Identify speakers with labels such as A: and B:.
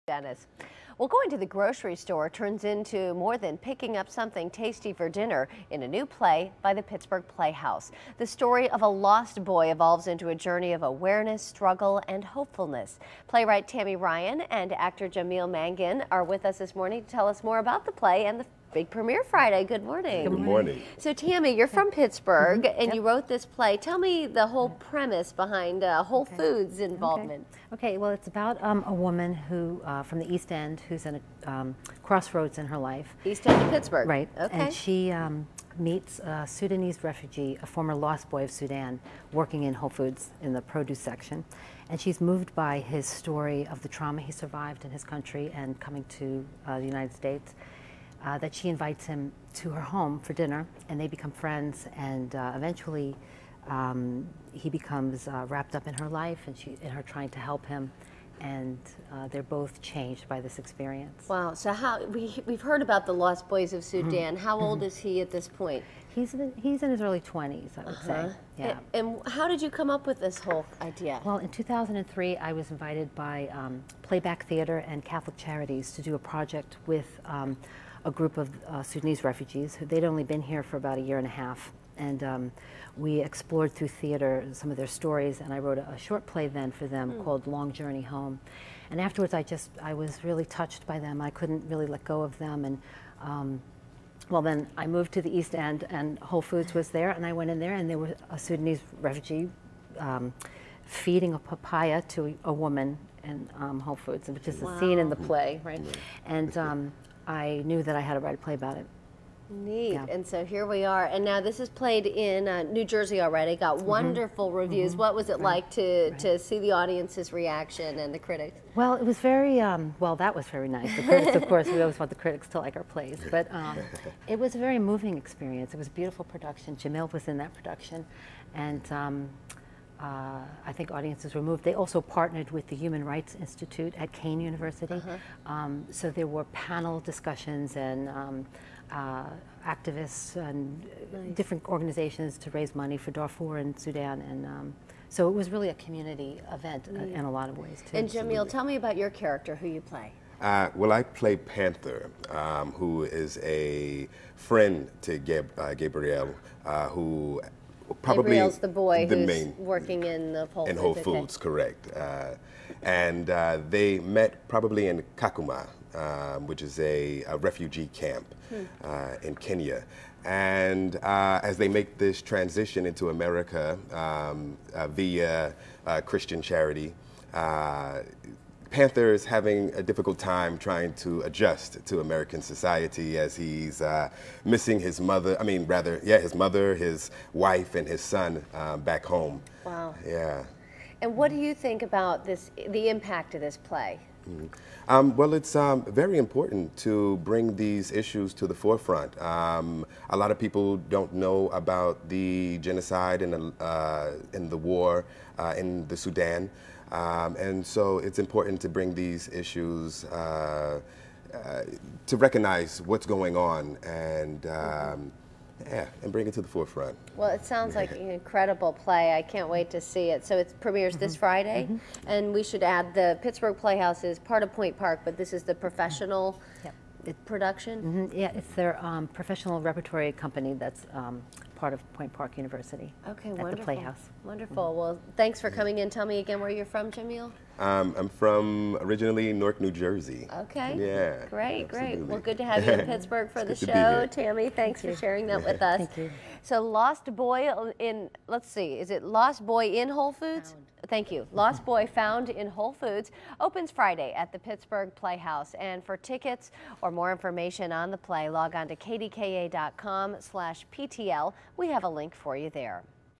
A: Dennis. Well, going to the grocery store turns into more than picking up something tasty for dinner in a new play by the Pittsburgh Playhouse. The story of a lost boy evolves into a journey of awareness, struggle, and hopefulness. Playwright Tammy and actor Jamil Mangan are with us this morning to tell us more about the play and the big premiere Friday. Good morning.
B: Good morning.
A: So Tammy, you're from Pittsburgh and you wrote this play. Tell me the whole premise behind Whole Foods involvement.
C: Okay, well, it's about a woman who from the East End who's in a crossroads in her life.
A: East End of Pittsburgh.
C: Right.
A: Okay.
C: And she meets a Sudanese refugee, a former lost boy of Sudan, working in Whole Foods in the produce section. And she's moved by his story of the trauma he survived in his country and coming to the United States. That she invites him to her home for dinner, and they become friends, and eventually he becomes wrapped up in her life and in her trying to help him, and they're both changed by this experience.
A: Wow. So we've heard about the Lost Boys of Sudan. How old is he at this point?
C: He's in his early 20s, I would say. Yeah.
A: And how did you come up with this whole idea?
C: Well, in 2003, I was invited by Playback Theater and Catholic Charities to do a project with a group of Sudanese refugees. They'd only been here for about a year and a half. And we explored through theater some of their stories, and I wrote a short play then for them called Long Journey Home. And afterwards I was really touched by them. I couldn't really let go of them. And well, then I moved to the East End, and Whole Foods was there, and I went in there, and there was a Sudanese refugee feeding a papaya to a woman in Whole Foods, which is a scene in the play, right? And I knew that I had to write a play about it.
A: Neat.
C: Yeah.
A: And so here we are. And now this is played in New Jersey already. Got wonderful reviews. What was it like to see the audience's reaction and the critics?
C: Well, it was very, well, that was very nice. The critics, of course, we always want the critics to like our plays. But it was a very moving experience. It was a beautiful production. Jamil was in that production. And I think audiences were moved. They also partnered with the Human Rights Institute at Kane University. So there were panel discussions and activists and different organizations to raise money for Darfur and Sudan. And so it was really a community event in a lot of ways, too.
A: And Jamil, tell me about your character, who you play.
B: Well, I play Panther, who is a friend to Gabriel, who probably
A: Gabriel's the boy who's
B: main,
A: working in the Whole Foods.
B: In Whole Foods, correct. And they met probably in Kakuma, which is a refugee camp in Kenya. And as they make this transition into America via Christian charity, Panther is having a difficult time trying to adjust to American society as he's missing his mother, his mother, his wife, and his son back home. Wow. Yeah.
A: And what do you think about the impact of this play?
B: Well, it's very important to bring these issues to the forefront. A lot of people don't know about the genocide and the war in the Sudan. And so it's important to bring these issues to recognize what's going on and bring it to the forefront.
A: Well, it sounds like an incredible play. I can't wait to see it. So it premieres this Friday, and we should add the Pittsburgh Playhouse is part of Point Park, but this is the professional production?
C: Yeah, it's their professional repertory company that's part of Point Park University.
A: Okay,
C: wonderful. At the Playhouse.
A: Wonderful. Well, thanks for coming in. Tell me again where you're from, Jamil.
B: I'm from originally Newark, New Jersey.
A: Okay.
B: Yeah.
A: Great,
B: absolutely.
A: great. Well, good to have you in Pittsburgh for the show. Tammy, thanks for sharing that with us.
C: Thank you.
A: So Lost Boy in, let's see, is it Lost Boy in Whole Foods? Thank you. Lost Boy Found in Whole Foods opens Friday at the Pittsburgh Playhouse. And for tickets or more information on the play, log on to kdka.com/PTL. We have a link for you there.